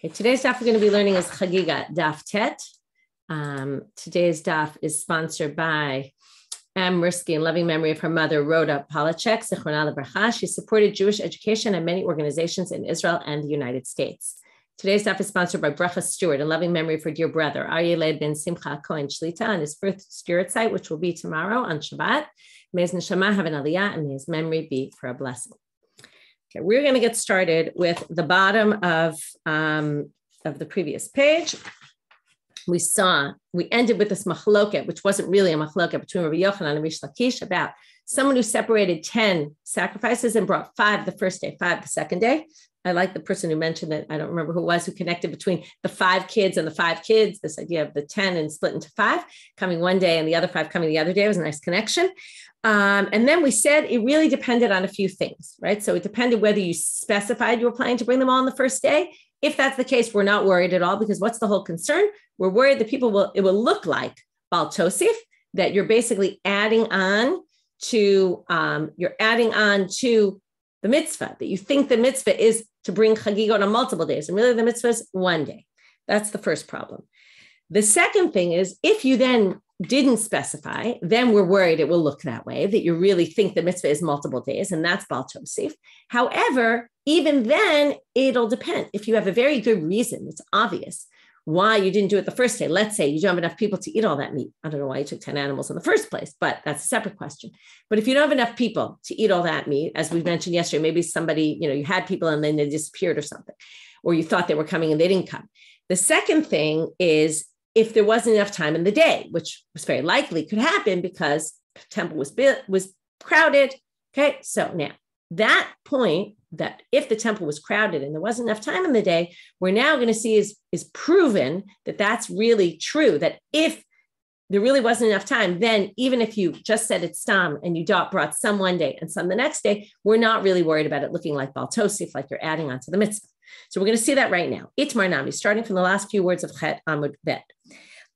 Okay, today's daf we're going to be learning is Chagigah, Daf Tet. Today's daf is sponsored by Am Mirsky in loving memory of her mother, Rhoda Polachek, Zichronah Lebracha. She supported Jewish education and many organizations in Israel and the United States. Today's daf is sponsored by Bracha Stewart in loving memory of her dear brother, Aryeh ben Simcha Cohen Shlita, on his first Stewart site, which will be tomorrow on Shabbat. May his neshama have an aliyah and may his memory be for a blessing. Okay, we're going to get started with the bottom of the previous page. We ended with this machloket, which wasn't really a machloket between Rabbi Yochanan and Rish Lakish about someone who separated 10 sacrifices and brought 5 the first day, 5 the second day. I like the person who mentioned it. I don't remember who it was, who connected between the 5 kids and the 5 kids, this idea of the 10 and split into 5, coming one day and the other 5 coming the other day. It was a nice connection. And then we said it really depended on a few things, right? So it depended whether you specified you were planning to bring them all on the first day. If that's the case, we're not worried at all, because what's the whole concern? We're worried that it will look like Baal Tosif, that you're basically adding on to the mitzvah, that you think the mitzvah is to bring Chagigah on multiple days. And really the mitzvah is one day. That's the first problem. The second thing is, if you then didn't specify, then we're worried it will look that way, that you really think the mitzvah is multiple days, and that's Baal Tosif. However, even then, it'll depend. If you have a very good reason, it's obvious why you didn't do it the first day. Let's say you don't have enough people to eat all that meat. I don't know why you took 10 animals in the first place, but that's a separate question. But if you don't have enough people to eat all that meat, as we mentioned yesterday, maybe somebody, you had people and then they disappeared or something, or you thought they were coming and they didn't come. The second thing is, if there wasn't enough time in the day, which was very likely could happen because the temple was crowded. Okay, so now that point, that if the temple was crowded and there wasn't enough time in the day, we're now going to see is proven that that's really true, that if there really wasn't enough time, then even if you just said it's stam and you brought some one day and some the next day, we're not really worried about it looking like Baal Tosif, like you're adding on to the mitzvah. So we're going to see that right now. Itmar Nami, starting from the last few words of Chet Amud Bet.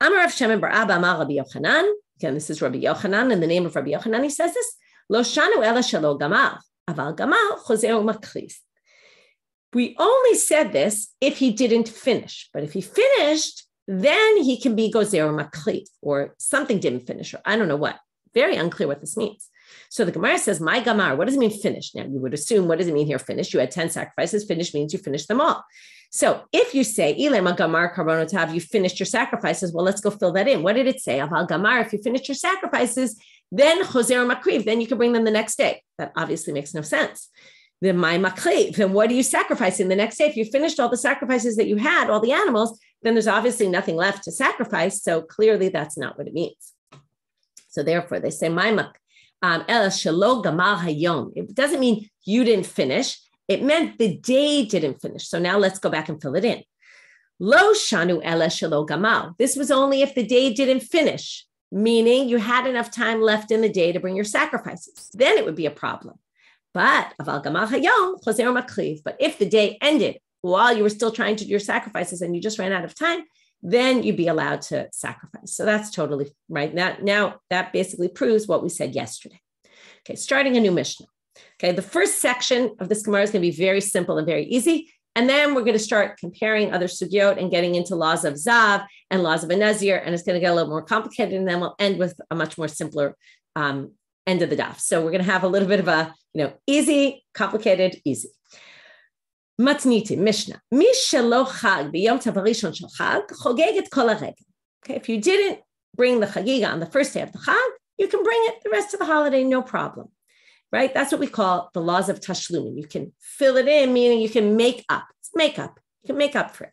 Amar Rav Shemen bar Abba Amar Rabbi Yochanan. Again, this is Rabbi Yochanan. In the name of Rabbi Yochanan, he says this. Lo shanu ela shelo gamal, aval gamal chozer umakris. We only said this if he didn't finish. But if he finished, then he can be gozer umakris, or something didn't finish, or I don't know what. Very unclear what this means. So the Gemara says, my gamar, what does it mean finish? Now you would assume, what does it mean here finish? You had 10 sacrifices, finish means you finished them all. So if you say, ilema gamar karbonotav, you finished your sacrifices, well, let's go fill that in. What did it say? Aval gamar, if you finished your sacrifices, then chozer makriv, then you can bring them the next day. That obviously makes no sense. Then my makriv, then what are you sacrificing the next day? If you finished all the sacrifices that you had, all the animals, then there's obviously nothing left to sacrifice. So clearly that's not what it means. So therefore they say, my mak. It doesn't mean you didn't finish. It meant the day didn't finish. So now let's go back and fill it in. Lo shanu ela shelo gamal. This was only if the day didn't finish, meaning you had enough time left in the day to bring your sacrifices. Then it would be a problem. But aval gamal hayom chozer makriv. But if the day ended while you were still trying to do your sacrifices and you just ran out of time, then you'd be allowed to sacrifice. So that's totally right. Now that basically proves what we said yesterday. Okay, starting a new Mishnah. Okay, the first section of this Gemara is going to be very simple and very easy. And then we're going to start comparing other sugyot and getting into laws of Zav and laws of a Nazir. And it's going to get a little more complicated. And then we'll end with a much more simpler end of the daf. So we're going to have a little bit of a, easy, complicated, easy. Matniti, Mishnah. Mi shelo chag b'yom tov harishon shel chag chogeg et kol haregel. Okay, if you didn't bring the Chagigah on the first day of the chag, you can bring it the rest of the holiday, no problem, right? That's what we call the laws of tashlumin. You can fill it in, meaning you can make up. It's makeup. You can make up for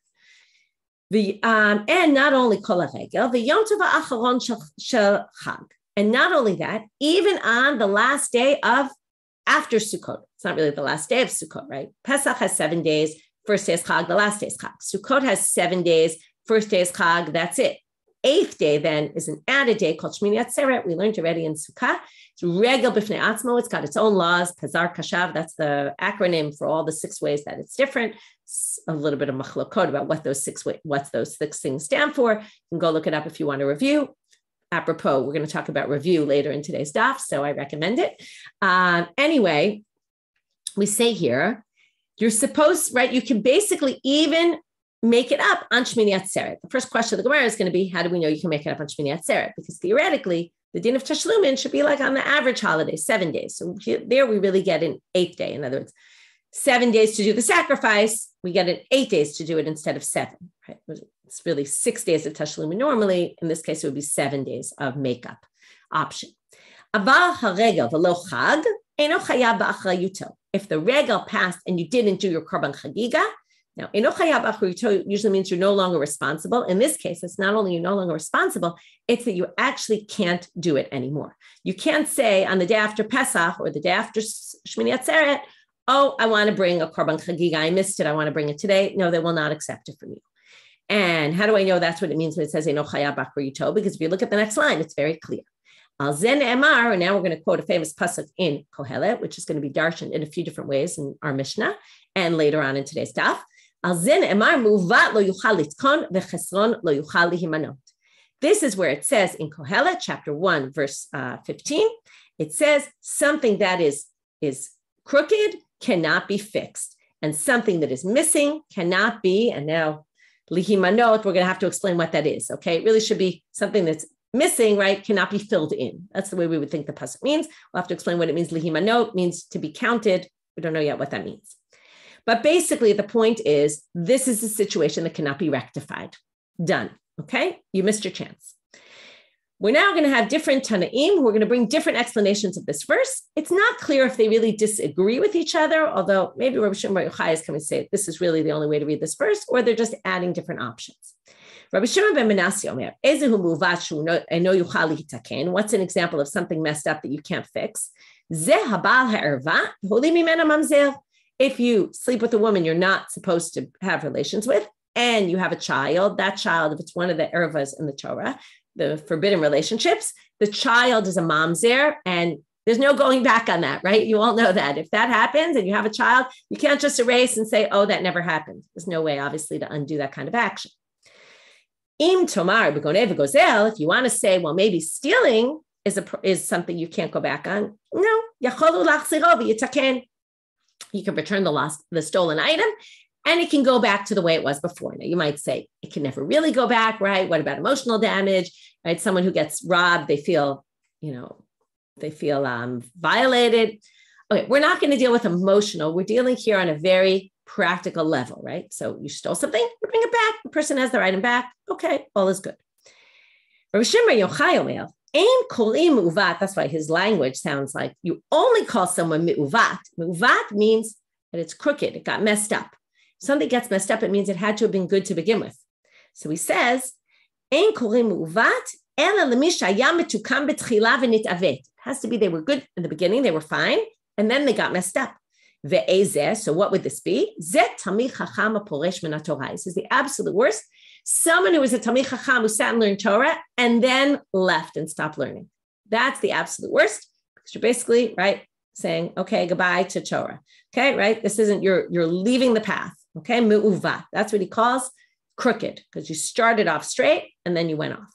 it. And not only kol haregel, the yom tov ha'acharon shel chag, and not only that, even on the last day of after Sukkot. It's not really the last day of Sukkot, right? Pesach has 7 days. First day is Chag, the last day is Chag. Sukkot has 7 days. First day is Chag, that's it. 8th day then is an added day called Shmini Atzeret. We learned already in Sukkah. It's regel b'fnei atzmo. It's got its own laws. Pazar kashav, that's the acronym for all the 6 ways that it's different. It's a little bit of machlokot about what those 6 things stand for. You can go look it up if you want to review. Apropos, we're going to talk about review later in today's daf, so I recommend it. Anyway, we say here, you're supposed, right? You can basically even make it up on Shmini Atzeret. The first question of the Gemara is going to be, how do we know you can make it up on Shmini Atzeret? Because theoretically, the din of Tashlumin should be like on the average holiday, 7 days. So there we really get an 8th day. In other words, 7 days to do the sacrifice, we get an 8 days to do it instead of 7. Right? It's really 6 days of Tashlumin normally. In this case, it would be 7 days of makeup option. Aval haregel v'lo chag eno chayav ba'achrayuto. If the regel passed and you didn't do your korban chagigah, now eno chayav ba'achrayuto usually means you're no longer responsible. In this case, it's not only you're no longer responsible, it's that you actually can't do it anymore. You can't say on the day after Pesach or the day after Shmini Atzeret, oh, I want to bring a korban chagigah. I missed it. I want to bring it today. No, they will not accept it from you. And how do I know that's what it means when it says eno chayav ba'achrayuto? Because if you look at the next line, it's very clear. Al zen emar, and now we're going to quote a famous pasuk in Kohelet, which is going to be darshaned in a few different ways in our Mishnah and later on in today's daf. Al zen emar muvat lo yuchal litkon v'chesron lo yuchal lihimanot. This is where it says in Kohelet, chapter 1, verse 15, it says something that is crooked cannot be fixed, and something that is missing cannot be, and now lihimanot, we're going to have to explain what that is, okay? It really should be something that's missing, right, cannot be filled in. That's the way we would think the pasuk means. We'll have to explain what it means. Lihimanot means to be counted. We don't know yet what that means. But basically, the point is, this is a situation that cannot be rectified. Done. Okay? You missed your chance. We're now going to have different Tanaim who are going to bring different explanations of this verse. It's not clear if they really disagree with each other, although maybe Rabbi Shimon Bar Yochai is coming to say this is really the only way to read this verse, or they're just adding different options. Rabbi Shimon ben Menashe Omer, Ezehu muvat shu eno yuchal lihitaken. What's an example of something messed up that you can't fix? Zeh habal ha'erva holi mimena mamzer. If you sleep with a woman you're not supposed to have relations with, and you have a child, that child, if it's one of the ervas in the Torah, the forbidden relationships, the child is a mamzer, and there's no going back on that, right? You all know that. If that happens and you have a child, you can't just erase and say, oh, that never happened. There's no way, obviously, to undo that kind of action. Im tomar b'goneh v'gozel, if you want to say, well, maybe stealing is something you can't go back on. No, yacholu lachziro v'yitaken. You can return the stolen item, and it can go back to the way it was before. Now, you might say it can never really go back, right? What about emotional damage, right? Someone who gets robbed, they feel violated. Okay, we're not going to deal with emotional. We're dealing here on a very practical level, right? So you stole something, you bring it back. The person has their item back. Okay, all is good. Rabbi Shimon Bar Yochai Omer, ein kolim me'uvat. That's why his language sounds like you only call someone me'uvat. Me'uvat means that it's crooked. It got messed up. If something gets messed up, it means it had to have been good to begin with. So he says, ein kolim me'uvat ela lemi shaya metukam betchila v'nitavet. It has to be they were good in the beginning, they were fine, and then they got messed up. So what would this be? This is the absolute worst. Someone who was a Talmid Chacham who sat and learned Torah and then left and stopped learning. That's the absolute worst, because you're basically, right, saying, okay, goodbye to Torah. Okay, right? This isn't, you're leaving the path. Okay, mu'uva. That's what he calls crooked, because you started off straight and then you went off.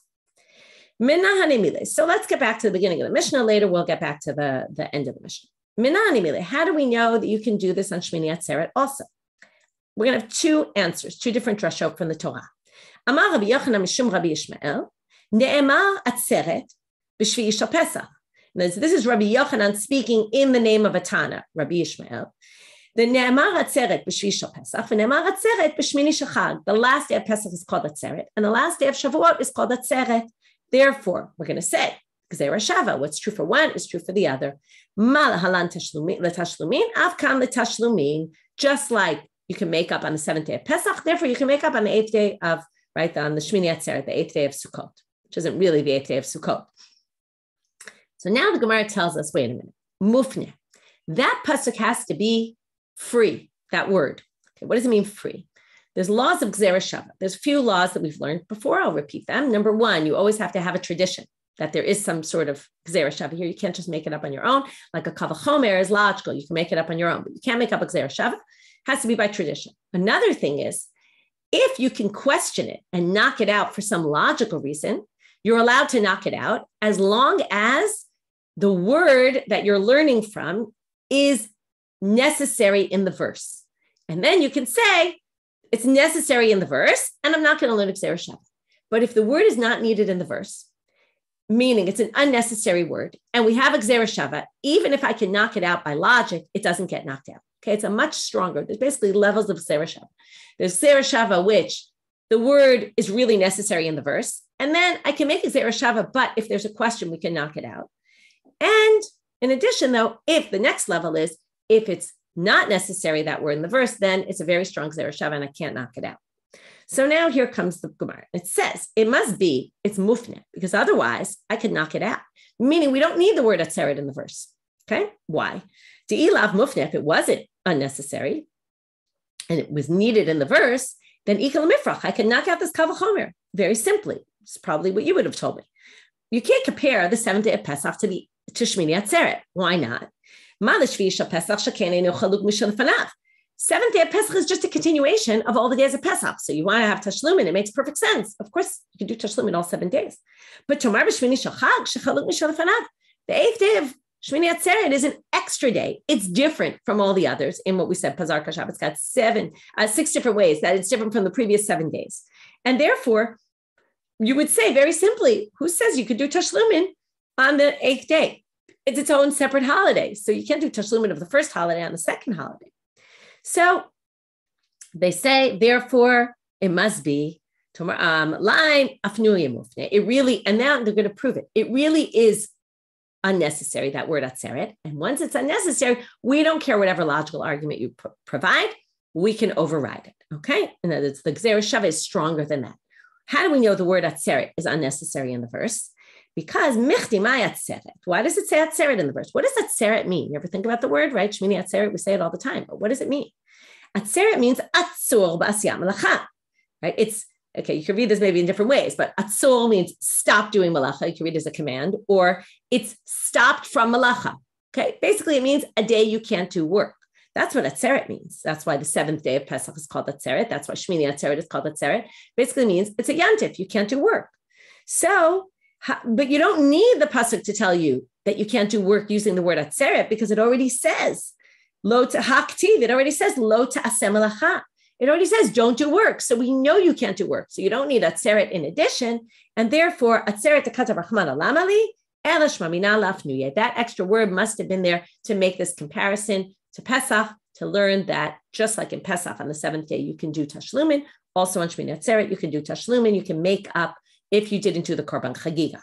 So let's get back to the beginning of the Mishnah. Later, we'll get back to the end of the Mishnah. How do we know that you can do this on Shmini Atzeret also? We're going to have two answers, two different drashot from the Torah. Amar Rabbi Yochanan mishum Rabbi Yishmael, ne'emar atzeret b'shvi shel Pesach. This is Rabbi Yochanan speaking in the name of a Tana, Rabbi Yishmael. The ne'emar atzeret b'shvi shel Pesach, v'ne'emar atzeret b'shmini shel Chag. The last day of Pesach is called Atzeret, and the last day of Shavuot is called Atzeret. Therefore, we're going to say, Gzeira Shava, what's true for one is true for the other. Just like you can make up on the 7th day of Pesach, therefore you can make up on the 8th day of, right, on the Shmini Atzeret, the 8th day of Sukkot, which isn't really the 8th day of Sukkot. So now the Gemara tells us, wait a minute, mufne. That pasuk has to be free, that word. Okay, what does it mean free? There's laws of Gzeira Shava. There's a few laws that we've learned before. I'll repeat them. Number one, you always have to have a tradition that there is some sort of Gzeira Shava here. You can't just make it up on your own. Like a Kavachomer is logical. You can make it up on your own, but you can't make up a Gzeira Shava. It has to be by tradition. Another thing is, if you can question it and knock it out for some logical reason, you're allowed to knock it out as long as the word that you're learning from is necessary in the verse. And then you can say, it's necessary in the verse, and I'm not going to learn Gzera Shava. But if the word is not needed in the verse, meaning it's an unnecessary word, and we have a Gzera Shava, even if I can knock it out by logic, it doesn't get knocked out. Okay, it's a much stronger. There's basically levels of Gzera Shava. There's Gzera Shava, which the word is really necessary in the verse, and then I can make a Gzera Shava, but if there's a question, we can knock it out. And in addition, though, if the next level is, if it's not necessary that word in the verse, then it's a very strong Gzera Shava, and I can't knock it out. So now here comes the Gemara. It says it must be, it's mufne, because otherwise I could knock it out. Meaning we don't need the word atzeret in the verse. Okay, why? De'ilav mufne, if it wasn't unnecessary and it was needed in the verse, then ikal mifrach, I can knock out this kal v'chomer very simply. It's probably what you would have told me. You can't compare the 7th day of Pesach to Shmini Atzeret. Why not? 7th day of Pesach is just a continuation of all the days of Pesach. So you want to have Tashlumin. It makes perfect sense. Of course, you can do Tashlumin all 7 days. But Tomar b'Shmini shel Chag shechaluk mishal fanav. The 8th day of Shmini Atzeret is an extra day. It's different from all the others in what we said. Pazar Kashav, it's got 6 different ways that it's different from the previous 7 days. And therefore, you would say very simply, who says you could do Tashlumin on the 8th day? It's its own separate holiday. So you can't do Tashlumin of the first holiday on the second holiday. So they say, therefore, it must be line afnuya mufne. It really, and now they're going to prove it. It really is unnecessary, that word atzeret. And once it's unnecessary, we don't care whatever logical argument you provide, we can override it. Okay? And that it's the Gzera Shava is stronger than that. How do we know the word atzeret is unnecessary in the verse? Because michti my atzeret. Why does it say atzeret in the verse? What does atzeret mean? You ever think about the word, right? Shmini atzeret, we say it all the time. But what does it mean? Atzeret means atzur b'asiyat malacha, right? It's, okay, you can read this maybe in different ways, but atzur means stop doing malacha. You can read it as a command, or it's stopped from malacha. Okay, basically it means a day you can't do work. That's what atzeret means. That's why the 7th day of Pesach is called atzeret. That's why Shmini atzeret is called atzeret. Basically means it's a yantif. You can't do work. So, but you don't need the pasuk to tell you that you can't do work using the word atzeret, because it already says lo haktiv. It already says lo ta'aseh malacha. It already says don't do work. So we know you can't do work. So you don't need atzeret in addition. And therefore, atzeret tekatav rachmana lamali elash mamina lafnuye. That extra word must have been there to make this comparison to Pesach, to learn that just like in Pesach on the 7th day, you can do Tashlumin. Also on Shmini Atzeret, you can do Tashlumin. You can make up if you didn't do the Korban Chagigah.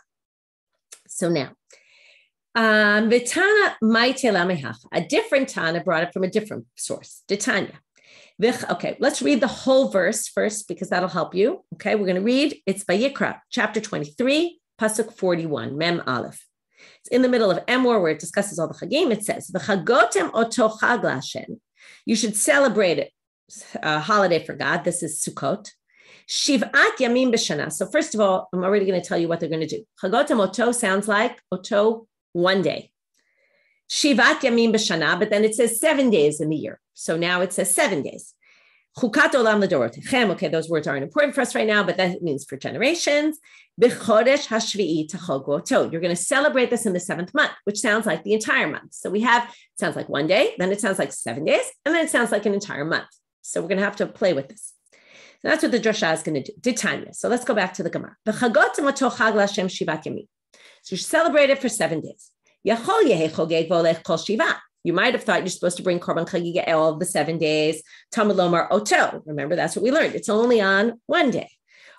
So now, Vitana Maite Lamehach, a different Tana brought it from a different source, Titania. Okay, let's read the whole verse first, because that'll help you. Okay, we're going to read, it's Vayikra, chapter 23, Pasuk 41, Mem Aleph. It's in the middle of Emor, where it discusses all the Chagim. It says, "V'chagotem oto chag laHashem." You should celebrate it, a holiday for God. This is Sukkot. Shiv'at yamim b'shana. So first of all, I'm already going to tell you what they're going to do. Chagotem oto sounds like oto 1 day. Shiv'at yamim b'shana, but then it says 7 days in the year. So now it says 7 days. Chukat olam l'dorotechem. Okay, those words aren't important for us right now, but that means for generations. B'chodesh hashvi'i tachogu oto. You're going to celebrate this in the 7th month, which sounds like the entire month. So we have, it sounds like 1 day, then it sounds like 7 days, and then it sounds like an entire month. So we're going to have to play with this. So that's what the drasha is going to do. Titania. So let's go back to the Gemara. B'chagotem oto chag laHashem shivat yamim. So you celebrate it for 7 days. Yachol yehei chogeg v'olech kol shiva. You might have thought you're supposed to bring Korban Chagigah all of the 7 days. Talmud lomar oto. Remember, that's what we learned. It's only on 1 day.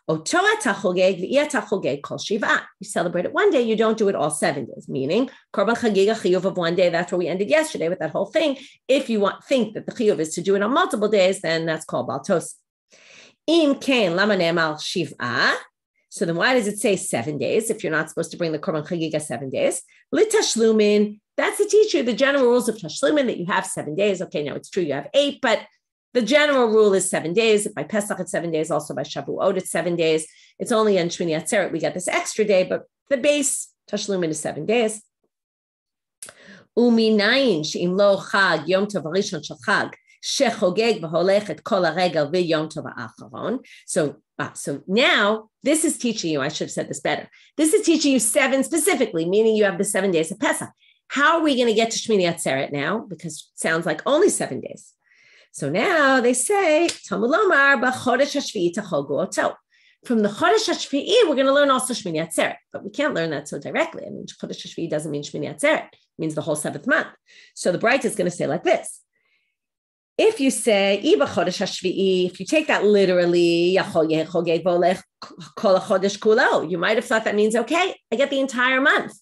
Oto ata chogeg v'iyata chogeg kol shiva. You celebrate it 1 day. You don't do it all 7 days. Meaning, Korban Chagigah chiyuv of 1 day. That's where we ended yesterday with that whole thing. If you think that the chiyuv is to do it on multiple days, then that's called baltos. Im kain lama ne'emal shiva. So then why does it say 7 days if you're not supposed to bring the Korban Chagigah 7 days? L'tashlumin. That's to teach you the general rules of Tashlumin, that you have 7 days. Okay, now it's true you have 8, but the general rule is 7 days. By Pesach, it's 7 days. Also by Shavuot, it's 7 days. It's only on Shmini Atzeret we get this extra day, but the base Tashlumin is 7 days. Uminayin she'im lo chag yom tov harishon shel chag shechogeg v'holech et kol haregel v'yom tov ha'acharon. So now this is teaching you, I should have said this better. This is teaching you 7 specifically, meaning you have the 7 days of Pesach. How are we going to get to Shmini Atzeret now? Because it sounds like only 7 days. So now they say, Talmud Lomar, b'chodesh hashvi'i tachogu oto. From the Chodesh HaShvi'i, we're going to learn also Shmini Atzeret, but we can't learn that so directly. I mean, Chodesh HaShvi'i doesn't mean Shmini Atzeret. It means the whole 7th month. So the Braita is going to say like this. If you say, if you take that literally, you might have thought that means, okay, I get the entire month.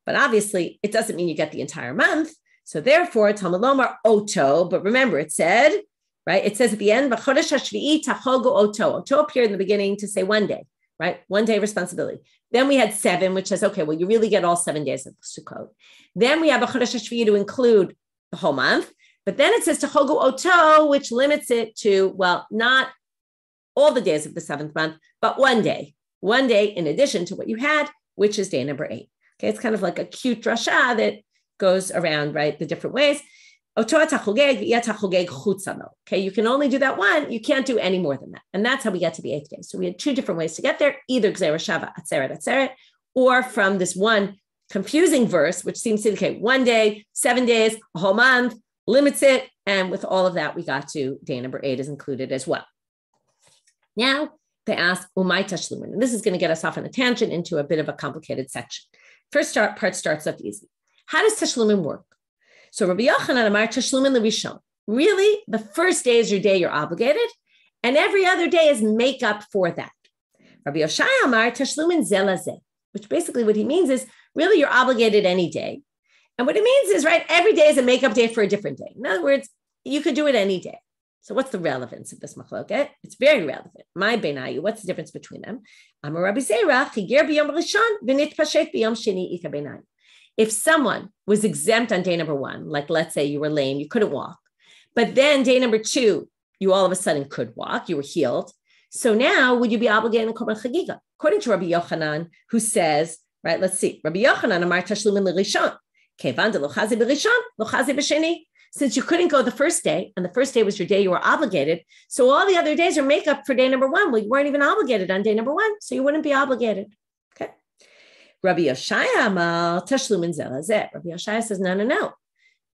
But obviously, it doesn't mean you get the entire month. So therefore, Talmud Lomar Oto, but remember, it said, right? It says at the end, B'chodesh HaShvi'i tachogu oto. Oto appeared in the beginning to say 1 day, right? 1 day responsibility. Then we had 7, which says, okay, well, you really get all 7 days of Sukkot. Then we have B'chodesh HaShvi'i to include the whole month. But then it says tachogu oto, which limits it to, well, not all the days of the 7th month, but 1 day. 1 day in addition to what you had, which is day number 8. Okay, it's kind of like a cute drasha that goes around, right, the different ways. Okay, you can only do that one. You can't do any more than that. And that's how we get to the 8th day. So we had 2 different ways to get there, either Gzeira Shava, Atzeret, or from this one confusing verse, which seems to indicate 1 day, 7 days, a whole month, limits it. And with all of that, we got to day number 8 is included as well. Now they ask, Umay Tashlumin. And this is going to get us off on a tangent into a bit of a complicated section. First part starts off easy. How does Tashlumin work? So Rabbi Yochanan Amar Tashlumin L'Rishon. Really, the first day is your day you're obligated, and every other day is make up for that. Rabbi Yoshai Amar Tashlumin Zelazeh, which basically what he means is really you're obligated any day. And what it means is, right, every day is a makeup day for a different day. In other words, you could do it any day. So what's the relevance of this machloket? It's very relevant. My benayu, what's the difference between them? Amar Rabbi Zera, Chigir b'yom rishon, v'nit pashet b'yom sheni ika benayu. If someone was exempt on day number 1, like let's say you were lame, you couldn't walk, but then day number 2, you all of a sudden could walk, you were healed. So now would you be obligated in Korban Chagigah? According to Rabbi Yochanan, who says, right, let's see, Rabbi Yochanan Amar Tashlumin L'Rishon, Kevan de Lochazi B'Rishon, Lochazi B'Sheni. Since you couldn't go the first day, and the first day was your day you were obligated, so all the other days are makeup for day number 1. Well, you weren't even obligated on day number 1, so you wouldn't be obligated. Okay. Rabbi Yoshaya Amal Tashlumin Zelazeh. Rabbi Yoshaya says, no.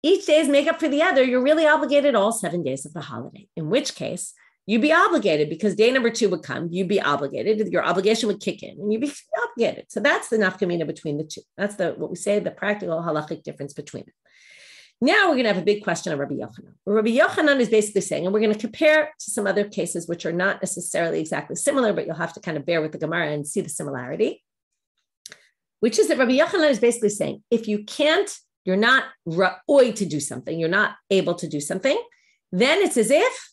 Each day is make up for the other. You're really obligated all 7 days of the holiday, in which case you'd be obligated because day number 2 would come. You'd be obligated. Your obligation would kick in and you'd be obligated. So that's the nafkamina between the two. That's what we say, the practical halachic difference between them. Now we're going to have a big question on Rabbi Yochanan. Rabbi Yochanan is basically saying, and we're going to compare to some other cases which are not necessarily exactly similar, but you'll have to kind of bear with the Gemara and see the similarity, which is that Rabbi Yochanan is basically saying, if you can't, you're not ra'oi to do something, you're not able to do something, then it's as if,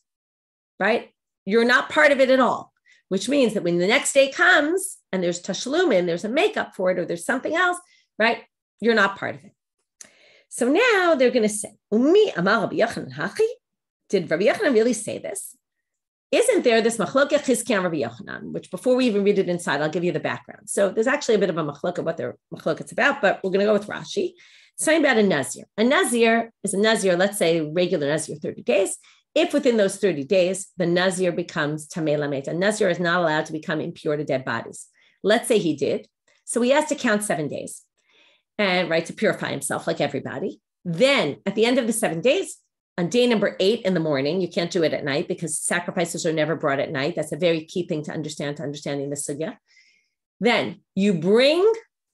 right, you're not part of it at all, which means that when the next day comes and there's tashlumin, there's a makeup for it, or there's something else, right, you're not part of it. So now they're going to say, Umi amar Rabbi Yochanan hachi? Did Rabbi Yochanan really say this? Isn't there this machloket chizkiyan Rabbi Yochanan, which before we even read it inside, I'll give you the background. So there's actually a bit of a machloket, what their machloket's about, but we're going to go with Rashi. It's talking about a nazir. A nazir is a nazir, let's say regular nazir, 30 days. If within those 30 days, the nazir becomes tamei lamet, a nazir is not allowed to become impure to dead bodies. Let's say he did. So he has to count 7 days. And right, to purify himself like everybody. Then at the end of the 7 days, on day number 8 in the morning, you can't do it at night because sacrifices are never brought at night. That's a very key thing to understanding the sugya. Then you bring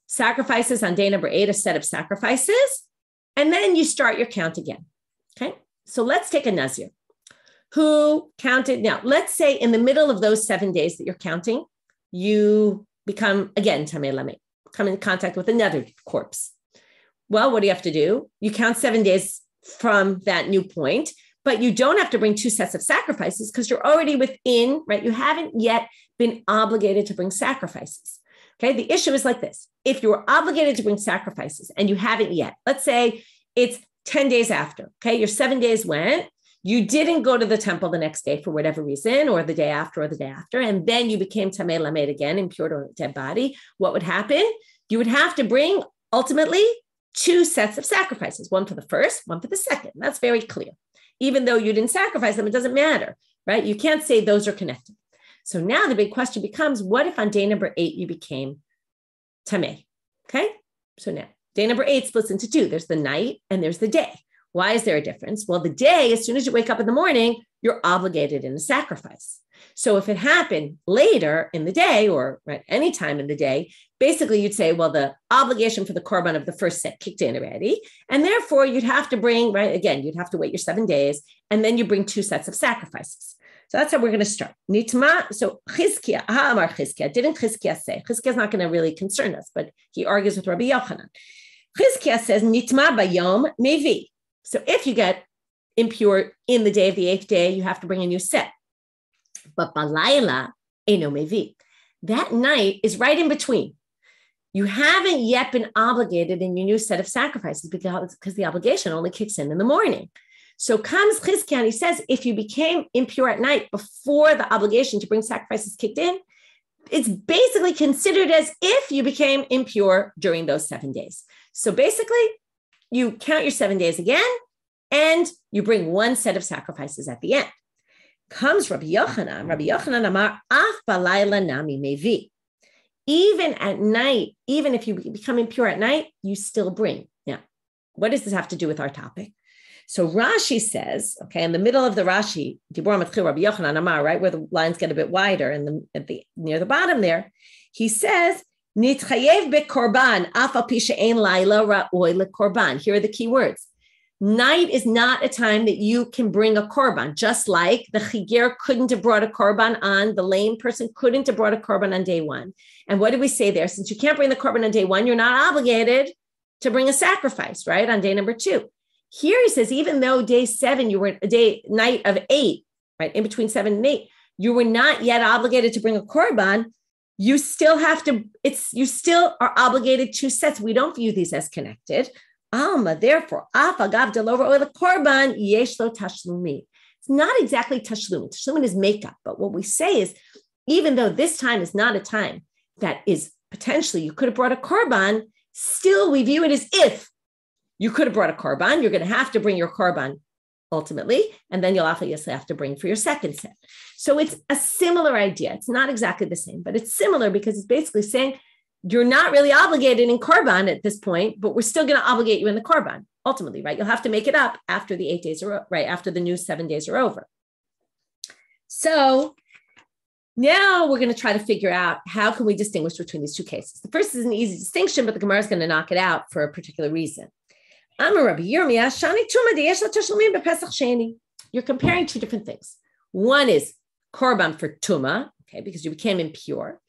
sacrifices on day number 8, a set of sacrifices, and then you start your count again. Okay. So let's take a nazir who counted. Now, let's say in the middle of those 7 days that you're counting, you become again tamei lamet. Come in contact with another corpse. Well, what do you have to do? You count 7 days from that new point, but you don't have to bring 2 sets of sacrifices because you're already within, right? You haven't yet been obligated to bring sacrifices. Okay. The issue is like this. If you were obligated to bring sacrifices and you haven't yet, let's say it's 10 days after, okay, your 7 days went, you didn't go to the temple the next day for whatever reason, or the day after, and then you became tamei lamed again, impure to a dead body. What would happen? You would have to bring ultimately 2 sets of sacrifices, one for the first, one for the second. That's very clear. Even though you didn't sacrifice them, it doesn't matter, right? You can't say those are connected. So now the big question becomes, what if on day number 8 you became tamei? Okay, so now day number 8 splits into 2. There's the night and there's the day. Why is there a difference? Well, the day, as soon as you wake up in the morning, you're obligated in a sacrifice. So if it happened later in the day or at any time in the day, basically you'd say, well, the obligation for the korban of the first set kicked in already. And therefore you'd have to bring, right, again, you'd have to wait your 7 days and then you bring 2 sets of sacrifices. So that's how we're going to start. Nitma, so Chizkiah, Amar Chizkiah, didn't Chizkiah say? Chizkiah is not going to really concern us, but he argues with Rabbi Yochanan. Chizkiah says, Nitma bayom mevi. So if you get impure in the day of the 8th day, you have to bring a new set. But balayla eno mevi. That night is right in between. You haven't yet been obligated in your new set of sacrifices because the obligation only kicks in the morning. So comes Chizkiah and he says, if you became impure at night before the obligation to bring sacrifices kicked in, it's basically considered as if you became impure during those 7 days. So basically, you count your 7 days again, and you bring 1 set of sacrifices at the end. Comes Rabbi Yochanan Amar, Af balayla nami mevi. Even at night, even if you become impure at night, you still bring. Now, what does this have to do with our topic? So Rashi says, okay, in the middle of the Rashi, Dibor Matchil Rabbi Yochanan Amar, right where the lines get a bit wider, and near the bottom there, he says, Nitchayev bekorban, af al pi she'ein laila ra'oi lekorban. Here are the key words. Night is not a time that you can bring a korban, just like the chiger couldn't have brought a korban on, the lame person couldn't have brought a korban on day 1. And what did we say there? Since you can't bring the korban on day 1, you're not obligated to bring a sacrifice, right, on day number 2. Here he says, even though day 7, you were night of 8, right, in between 7 and 8, you were not yet obligated to bring a korban. You still have to, you still are obligated 2 sets. We don't view these as connected. Alma, therefore, korban yesh lo tashlumi. It's not exactly tashlum. Tashlum is makeup, but what we say is, even though this time is not a time that is potentially you could have brought a korban, still we view it as if you could have brought a korban. You're going to have to bring your korban ultimately, and then you'll obviously have to bring for your second set. So it's a similar idea. It's not exactly the same, but it's similar because it's basically saying, you're not really obligated in korban at this point, but we're still going to obligate you in the korban ultimately, right? You'll have to make it up after the 8 days are right, after the new 7 days are over. So now we're going to try to figure out how can we distinguish between these 2 cases. The first is an easy distinction, but the Gemara is going to knock it out for a particular reason. You're comparing 2 different things. One is korban for tuma, okay, because you became impure.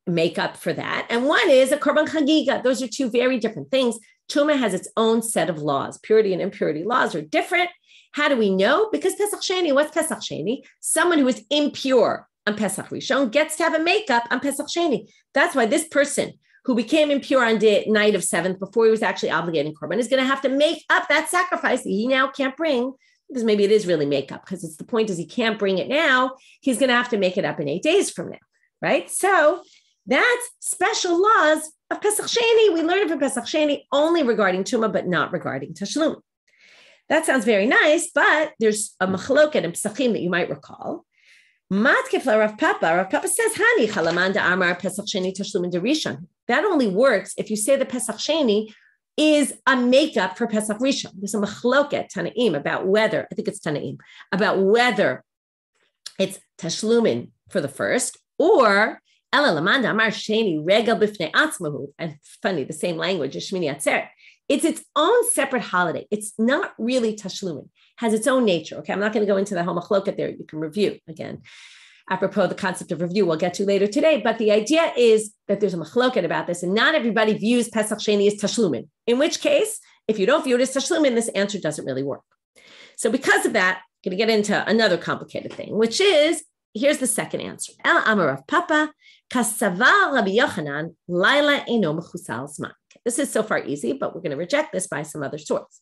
Make up for that. And one is a korban chagigah. Those are 2 very different things. Tumah has its own set of laws. Purity and impurity laws are different. How do we know? Because Pesach Sheni, what's Pesach Sheni? Someone who is impure on Pesach Rishon gets to have a makeup on Pesach Sheni. That's why this person who became impure on the night of 7th before he was actually obligating korban is going to have to make up that sacrifice that he now can't bring, because maybe it is really makeup, because it's the point is he can't bring it now. He's going to have to make it up in 8 days from now, right? So that's special laws of Pesach Sheni. We learned from Pesach Sheni only regarding Tumah, but not regarding Tashlum. That sounds very nice, but there's a machloket in Pesachim that you might recall. Matkefla Rav Papa says, Hani Chalaman Amar Pesach Sheni Tashlum Derishon. That only works if you say the Pesach Sheni is a makeup for Pesach Rishon. There's a machloket Tanaim about whether, I think it's Tanaim, about whether it's Tashlumin for the first or and funny, the same language as Shmini Atzeret. It's its own separate holiday. It's not really Tashlumin. Has its own nature. Okay, I'm not going to go into the whole machloket there. You can review again. Apropos the concept of review, we'll get to later today. But the idea is that there's a machloket about this, and not everybody views Pesach Sheni as Tashlumin. In which case, if you don't view it as Tashlumin, this answer doesn't really work. So because of that, I'm going to get into another complicated thing, which is, here's the second answer. El Amar Rav Papa, Kasava Rabbi Yochanan, Laila Eino Mechusal Zman. This is so far easy, but we're going to reject this by some other source.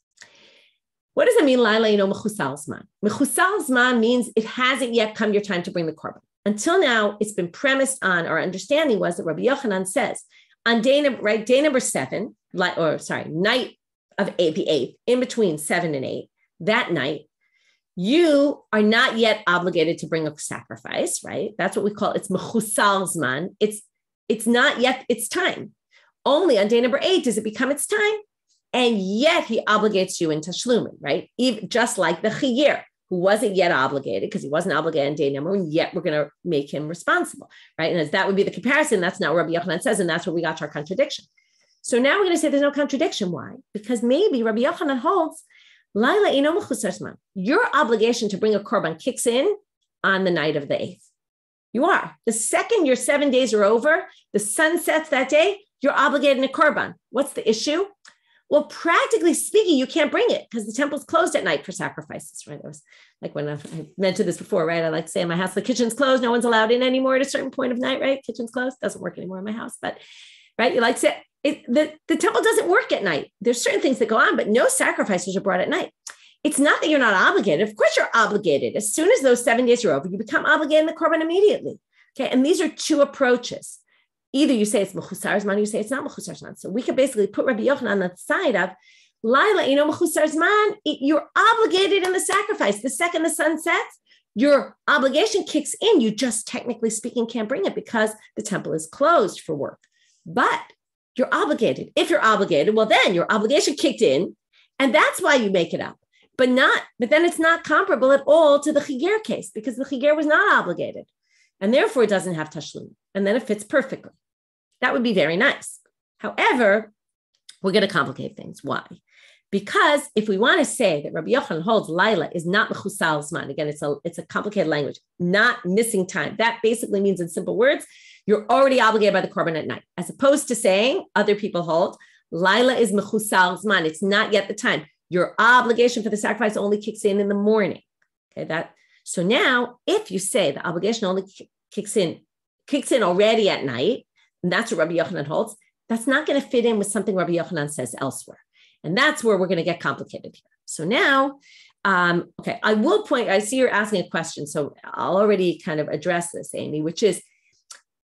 What does it mean, Laila Eino Mechusal Zman? Mechusal Zman means it hasn't yet come your time to bring the korban. Until now, it's been premised on, our understanding was that Rabbi Yochanan says, on day number 7, night of the 8th, in between 7 and 8, that night, you are not yet obligated to bring a sacrifice, right? That's what we call, it's mechusal zman. It's not yet its time. Only on day number 8 does it become its time. and yet he obligates you in tashlumin, right? Even, just like the Shiur, who wasn't yet obligated because he wasn't obligated on day number one, yet we're going to make him responsible, right? And as that would be the comparison, that's not what Rabbi Yochanan says, and that's where we got our contradiction. So now we're going to say there's no contradiction. Why? Because maybe Rabbi Yochanan holds, Laila ino mechusar zman. Your obligation to bring a korban kicks in on the night of the 8th. You are. The second your 7 days are over, the sun sets that day, you're obligated in a korban. What's the issue? Well, practically speaking, you can't bring it because the temple's closed at night for sacrifices, right? It was like when I mentioned this before, right? I like to say in my house, the kitchen's closed. No one's allowed in anymore at a certain point of night, right? Kitchen's closed. Doesn't work anymore in my house, but right? You like to say the temple doesn't work at night. There's certain things that go on, but no sacrifices are brought at night. It's not that you're not obligated. Of course you're obligated. As soon as those 7 days are over, you become obligated in the korban immediately. Okay. And these are two approaches. Either you say it's mechusar zman, you say it's not mechusar zman. So we could basically put Rabbi Yochanan on the side of Laila, mechusar zman, you're obligated in the sacrifice. The second the sun sets, your obligation kicks in. You just technically speaking can't bring it because the temple is closed for work. But you're obligated. If you're obligated, well, then your obligation kicked in, and that's why you make it up. But then it's not comparable at all to the Shiur case because the Shiur was not obligated. And therefore it doesn't have tashlum. And then it fits perfectly. That would be very nice. However, we're going to complicate things. Why? Because if we want to say that Rabbi Yochanan holds Laila is not mechusal zman, again, it's a complicated language, not missing time. That basically means in simple words, you're already obligated by the korban at night, as opposed to saying other people hold Laila is mechusal zman. It's not yet the time. Your obligation for the sacrifice only kicks in the morning. Okay, so now if you say the obligation only kicks in already at night, and that's what Rabbi Yochanan holds, that's not going to fit in with something Rabbi Yochanan says elsewhere. And that's where we're going to get complicated here. So now, I will point, I see you're asking a question, so I'll already kind of address this, Amy, which is,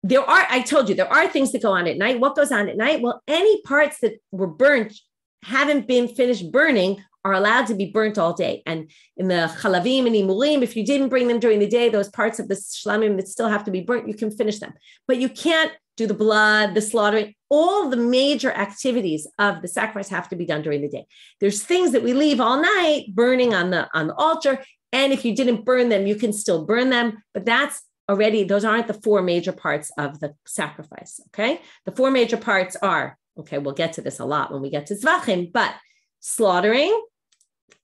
I told you, there are things that go on at night. What goes on at night? Well, any parts that were burnt, haven't been finished burning, are allowed to be burnt all day. And in the chalavim and imurim, if you didn't bring them during the day, those parts of the shlamim that still have to be burnt, you can finish them. But you can't do the blood, the slaughtering, all the major activities of the sacrifice have to be done during the day. There's things that we leave all night burning on the altar. And if you didn't burn them, you can still burn them. But those aren't the four major parts of the sacrifice. Okay. The four major parts are, we'll get to this a lot when we get to Zvachim, but slaughtering,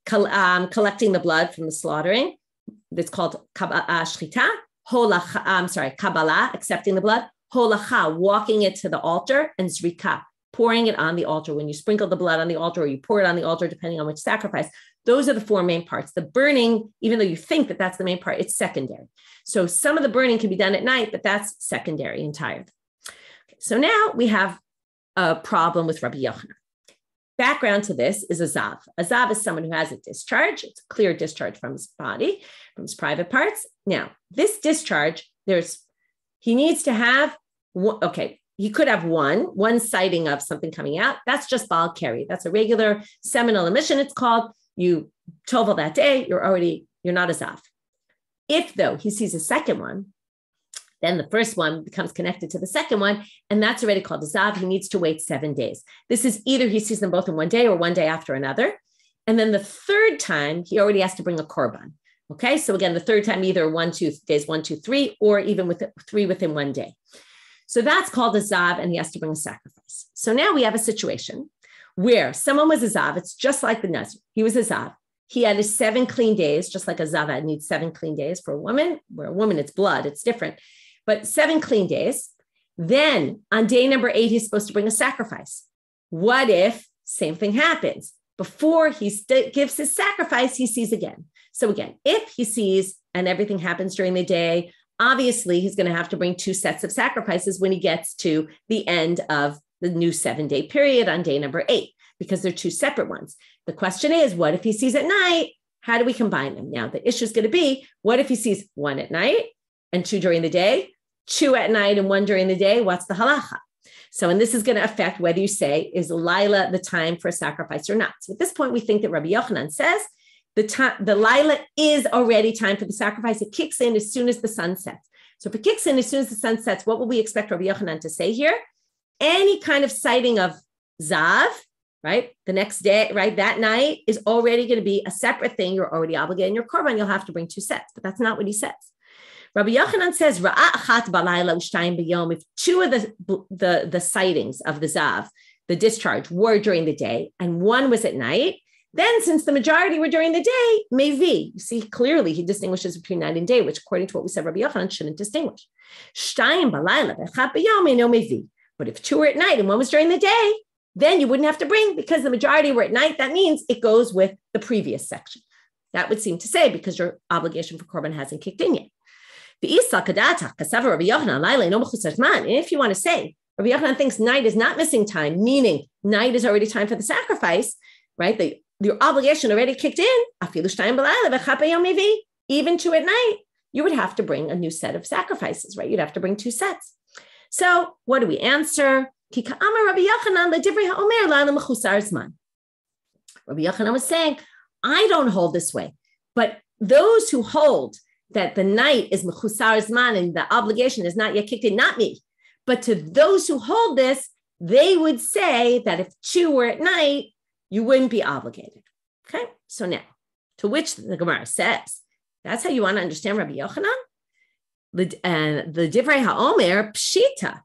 collecting the blood from the slaughtering, that's called shchita, kabbalah, accepting the blood, holacha, walking it to the altar, and zrika, pouring it on the altar. When you sprinkle the blood on the altar or you pour it on the altar, depending on which sacrifice, those are the four main parts. The burning, even though you think that that's the main part, it's secondary. So some of the burning can be done at night, but that's secondary entirely. So now we have a problem with Rabbi Yochanan. Background to this is a zav. A zav is someone who has a discharge. It's a clear discharge from his body, from his private parts. Now, this discharge, he needs to have, he could have one sighting of something coming out. That's just bal keri. That's a regular seminal emission, it's called. You tovel that day, you're not a zav. If, though, he sees a second one, then the first one becomes connected to the second one, and that's already called a zav. He needs to wait 7 days. This is either he sees them both in one day or one day after another. And then the third time, he already has to bring a korban. Okay, so again, the third time, either days 1, 2, 3, or even with 3 within 1 day. So that's called a zav, and he has to bring a sacrifice. So now we have a situation where someone was a zav. It's just like the Nazir. He was a zav. He had his 7 clean days, just like a zavad needs 7 clean days. For a woman, where a woman, it's blood, it's different. But 7 clean days. Then on day number 8, he's supposed to bring a sacrifice. What if same thing happens? Before he gives his sacrifice, he sees again. So again, if he sees and everything happens during the day, obviously he's going to have to bring 2 sets of sacrifices when he gets to the end of the new 7-day period on day number 8, because they're 2 separate ones. The question is, what if he sees at night? How do we combine them? Now, the issue is going to be, what if he sees 1 at night and 2 during the day, 2 at night and 1 during the day? What's the halacha? So, and this is going to affect whether you say, is Laila the time for a sacrifice or not? So at this point, we think that Rabbi Yochanan says the Laila is already time for the sacrifice. It kicks in as soon as the sun sets. So if it kicks in as soon as the sun sets, what will we expect Rabbi Yochanan to say here? Any kind of sighting of zav right? The next day, right? That night is already going to be a separate thing. You're already obligated in your korban. You'll have to bring 2 sets, but that's not what he says. Rabbi Yochanan says, if 2 of the sightings of the Zav, the discharge, were during the day and 1 was at night, then since the majority were during the day, maybe, you see clearly he distinguishes between night and day, which according to what we said, Rabbi Yochanan shouldn't distinguish. But if 2 were at night and 1 was during the day, then you wouldn't have to bring because the majority were at night. That means it goes with the previous section. That would seem to say because your obligation for korban hasn't kicked in yet. And if you want to say, Rabbi Yochanan thinks night is not missing time, meaning night is already time for the sacrifice, right? Your obligation already kicked in. Even 2 at night, you would have to bring a new set of sacrifices, right? You'd have to bring 2 sets. So what do we answer? Rabbi Yochanan was saying, I don't hold this way, but those who hold that the night is mechusar zman and the obligation is not yet kicked in, not me, but to those who hold this, they would say that if 2 were at night, you wouldn't be obligated. Okay, so now, to which the Gemara says, that's how you want to understand Rabbi Yochanan? The Divrei HaOmer Pshita,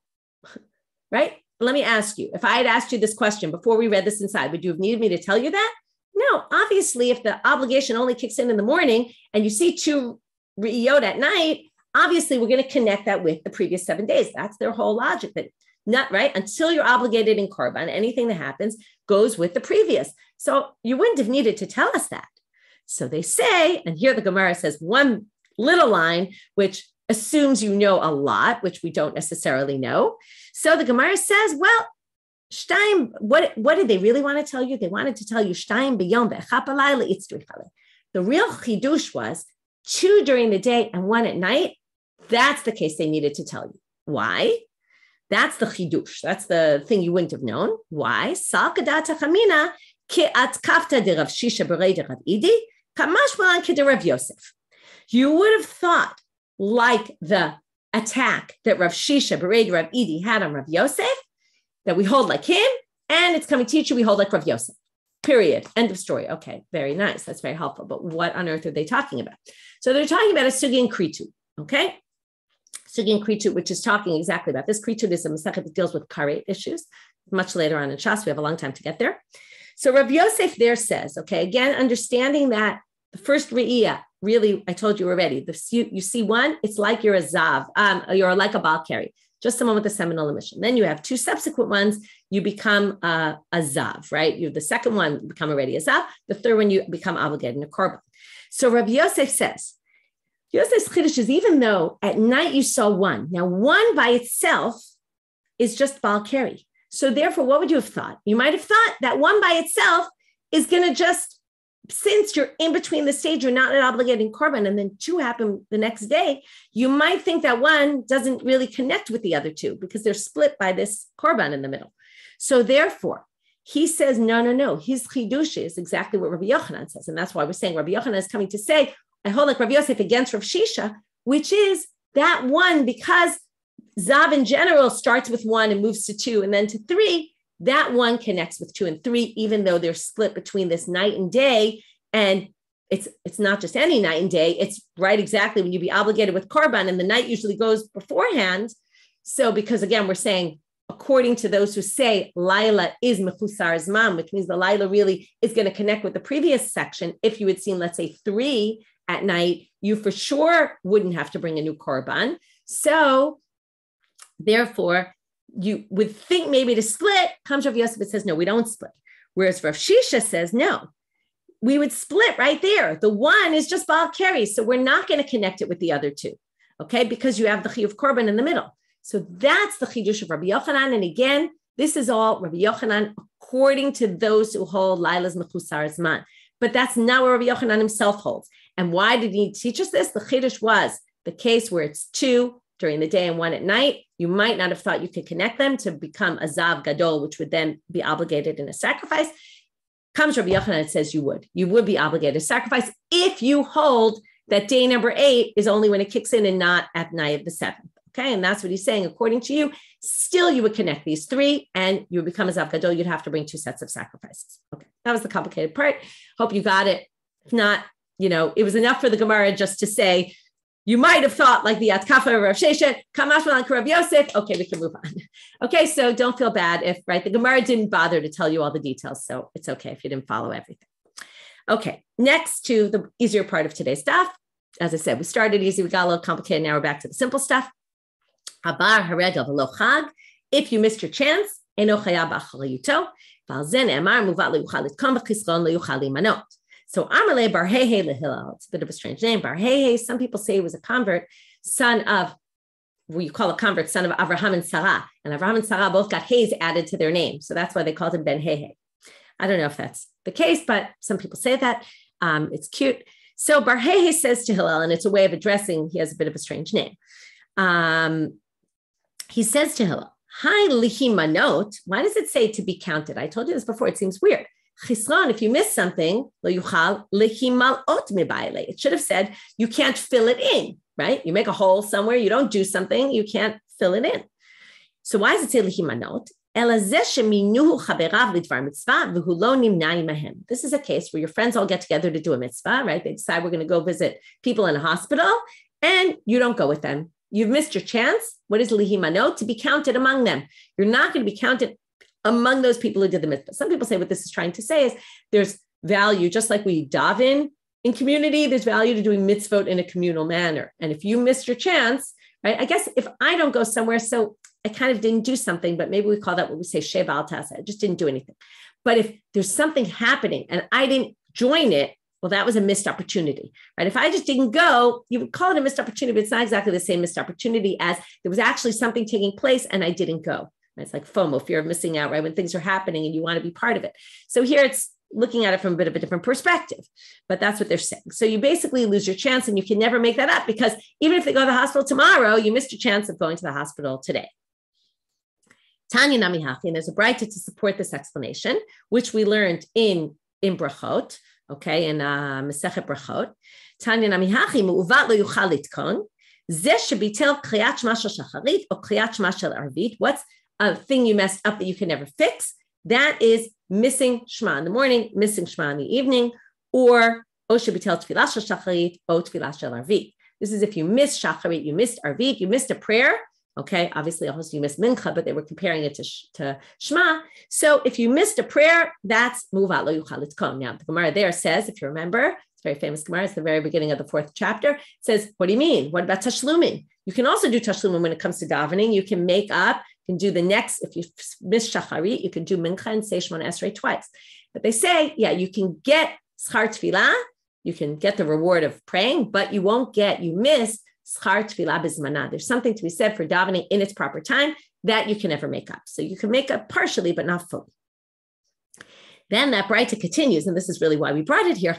right? Let me ask you, if I had asked you this question before we read this inside, would you have needed me to tell you that? No, obviously, if the obligation only kicks in the morning and you see 2 Re'iyot at night, obviously we're going to connect that with the previous 7 days. That's their whole logic, that not right until you're obligated in korban, anything that happens goes with the previous. So you wouldn't have needed to tell us that. So they say, and here the Gemara says one little line, which assumes you know a lot, which we don't necessarily know. So the Gemara says, well, Shtayim, what did they really want to tell you? They wanted to tell you Shtayim b'yom ve'echap halayla itzri chale. The real chidush was 2 during the day and 1 at night. That's the case they needed to tell you. Why? That's the chidush. That's the thing you wouldn't have known. Why? Sal kadata chamina ki atkafta de Rav Shisha b'rei de Rav Idi kamash malan ki de Rav Yosef. You would have thought like the attack that Rav Shisha b'rei de Rav Idi had on Rav Yosef, that we hold like him, and it's coming to teach you we hold like Rav Yosef. Period. End of story. Okay, very nice. That's very helpful. But what on earth are they talking about? So they're talking about a sugi and kritu, okay? Sugi and kritu, which is talking exactly about this. Kritu is a masechet that deals with karet issues. Much later on in Shas, we have a long time to get there. So Rav Yosef there says, okay, again, understanding that the first re'iyah, really, I told you already, you see 1, it's like you're a zav, you're like a bal keri, just someone with a seminal emission. Then you have 2 subsequent ones, you become a zav, right? You have the second one, you become already a zav. The third one, you become obligated in a korban. So Rabbi Yosef says, Yosef's chiddush is even though at night you saw 1, now 1 by itself is just bal keri. So therefore, what would you have thought? You might have thought that 1 by itself is going to just, since you're in between the stage, you're not obligated in korban, and then 2 happen the next day, you might think that 1 doesn't really connect with the other 2 because they're split by this korban in the middle. So therefore, he says, no. His chidush is exactly what Rabbi Yochanan says. And that's why we're saying Rabbi Yochanan is coming to say, I hold like Rabbi Yosef against Rav Shisha, which is that 1, because Zav in general starts with 1 and moves to 2 and then to 3, that 1 connects with 2 and 3, even though they're split between this night and day. And it's not just any night and day, it's right exactly when you be obligated with korban, and the night usually goes beforehand. So because again, we're saying, according to those who say Laila is mechusar zman, which means the Laila really is going to connect with the previous section. If you had seen, let's say 3 at night, you for sure wouldn't have to bring a new korban. So therefore, you would think maybe to split. Comes Rav Yosef and says, no, we don't split. Whereas Rav Shisha says, no, we would split right there. The 1 is just bal keri, so we're not going to connect it with the other 2, okay? Because you have the chiyuv korban in the middle. So that's the chidush of Rabbi Yochanan. And again, this is all Rabbi Yochanan according to those who hold Laila's mechusar zman. But that's not what Rabbi Yochanan himself holds. And why did he teach us this? The chidush was the case where it's 2 during the day and 1 at night. You might not have thought you could connect them to become a zav gadol, which would then be obligated in a sacrifice. Comes Rabbi Yochanan and says you would be obligated to sacrifice if you hold that day number 8 is only when it kicks in and not at night of the 7th. Okay. And that's what he's saying. According to you, still you would connect these three and you would become a Zav Gadol. You'd have to bring 2 sets of sacrifices. Okay. That was the complicated part. Hope you got it. If not, it was enough for the Gemara just to say, you might have thought like the Atkafa of Rav Sheshet, Kamash Malan Rav Yosef. Okay, we can move on. Okay, so don't feel bad if, the Gemara didn't bother to tell you all the details. So it's okay if you didn't follow everything. Okay, next to the easier part of today's stuff. As I said, we started easy, we got a little complicated. Now we're back to the simple stuff. Abar haregel v'lo chag. If you missed your chance, eno chayav b'acharayuto. V'al zen emar muvat leuchal litkom v'chislon leuchal limanot. So Amalei Bar Hehe Lehillel, it's a bit of a strange name. Bar Hehe, some people say he was a convert, son of Avraham and Sarah. And Avraham and Sarah both got Hayes added to their name. So that's why they called him Ben Hehe. I don't know if that's the case, but some people say that. It's cute. So Bar Hehe says to Hillel, and it's a way of addressing, he has a bit of a strange name. He says to Hillel, Hi lihimanot. Why does it say to be counted? I told you this before. It seems weird. Chisron, if you miss something, lo yuchal lehimalot mibayle. It should have said you can't fill it in, right? You make a hole somewhere, you don't do something, you can't fill it in. So why does it say lehimanot? This is a case where your friends all get together to do a mitzvah, right? They decide we're going to go visit people in a hospital, and you don't go with them. You've missed your chance. What is lehimanot? To be counted among them. You're not going to be counted among those people who did the mitzvah. Some people say what this is trying to say is there's value, just like we daven in community, there's value to doing mitzvot in a communal manner. And if you missed your chance, right? I guess if I don't go somewhere, so I kind of didn't do something, but maybe we call that what we say, sheva al tasa. I just didn't do anything. But if there's something happening and I didn't join it, well, that was a missed opportunity, right? If I just didn't go, you would call it a missed opportunity, but it's not exactly the same missed opportunity as there was actually something taking place and I didn't go. It's like FOMO, fear of missing out, right? When things are happening and you want to be part of it. So here it's looking at it from a bit of a different perspective, but that's what they're saying. So you basically lose your chance and you can never make that up because even if they go to the hospital tomorrow, you missed your chance of going to the hospital today. Tanya Namihachi, and there's a braita to support this explanation, which we learned in Brachot, okay, in Masechet Brachot. Tanya Namihachi, mu'uvat lo yuchal litkon, zeh shebitel kriyat shema shel shacharit or kriyat shema shel arvit. What's a thing you messed up that you can never fix? That is missing Shema in the morning, missing Shema in the evening, or O shebitel tefillah shel shacharit, O tefillah shel arvit. This is if you missed shacharit, you missed arvit, you missed a prayer. Okay, obviously also you missed mincha, but they were comparing it to Shema. So if you missed a prayer, that's muvat lo yuchal litkom. Now the Gemara there says, if you remember, it's a very famous Gemara, it's the very beginning of the 4th chapter. It says, what do you mean? What about tashlumin? You can also do tashlumin when it comes to davening. You can make up, you can do the next, if you miss shacharit, you can do mincha and say Shemona Esrei twice. But they say, yeah, you can get schar tefillah, you can get the reward of praying, but you miss schar tefillah bizmana. There's something to be said for davening in its proper time that you can never make up. So you can make up partially, but not fully. Then that braita continues, and this is really why we brought it here.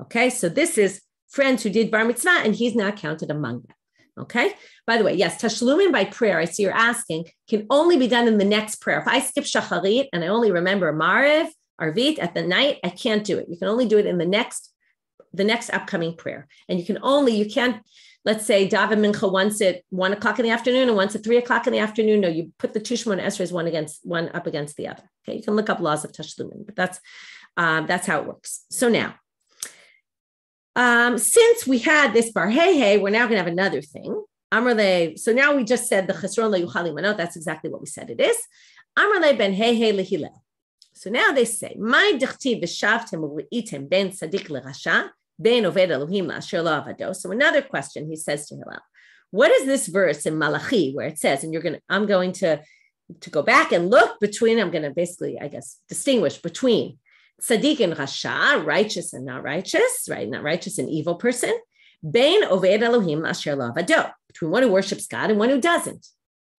Okay, so this is friends who did bar mitzvah, and he's not counted among them. Okay. By the way, yes, tashlumin by prayer, I see you're asking, can only be done in the next prayer. If I skip shacharit and I only remember Mariv, Arvit at the night, I can't do it. You can only do it in the next upcoming prayer. And you can't, let's say, daven mincha once at 1 o'clock in the afternoon and once at 3 o'clock in the afternoon. No, you put the two Shemona Esreis one up against the other. Okay, you can look up laws of tashlumin, but that's how it works. So now, since we had this bar hey, we're now going to have another thing. Amrle. So now we just said the chesron le'yuchal limanot. That's exactly what we said it is. Amrle ben hey lehilel. So now they say, my dichtiv v'shavtem u'reitem ben tzadik l'rasha ben oved Elohim la'asher lo avado. So another question he says to Hillel, what is this verse in Malachi where it says, and I'm going to go back and look between, I'm going to basically, I guess, distinguish between Tzaddik and Rasha, righteous and not righteous, right? Not righteous and evil person. Bein Oved Elohim Asher Lo Avado, between one who worships God and one who doesn't.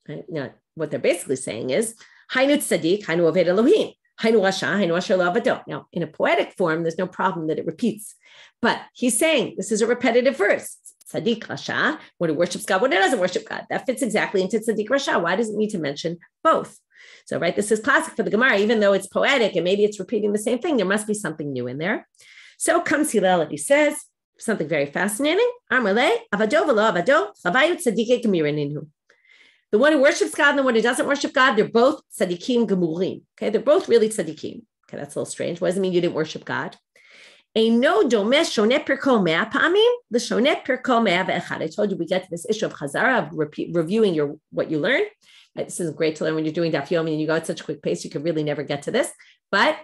Right? Now, what they're basically saying is, Hainu Tzaddik, Hainu Oved Elohim, Hainu Rasha, Hainu Asher Lo Avado. Now, in a poetic form, there's no problem that it repeats. But he's saying this is a repetitive verse. Tzaddik Rasha, one who worships God, one who doesn't worship God. That fits exactly into Tzaddik Rasha. Why does it need to mention both? So, right, this is classic for the Gemara, even though it's poetic and maybe it's repeating the same thing, there must be something new in there. So comes Hillel and he says, something very fascinating. The one who worships God and the one who doesn't worship God, they're both tzadikim gemurim. Okay, they're both really tzadikim. Okay, that's a little strange. What does it mean you didn't worship God? I told you we get to this issue of chazara, of reviewing what you learned. This is great to learn when you're doing Daf Yomi and you go at such a quick pace, you could really never get to this. But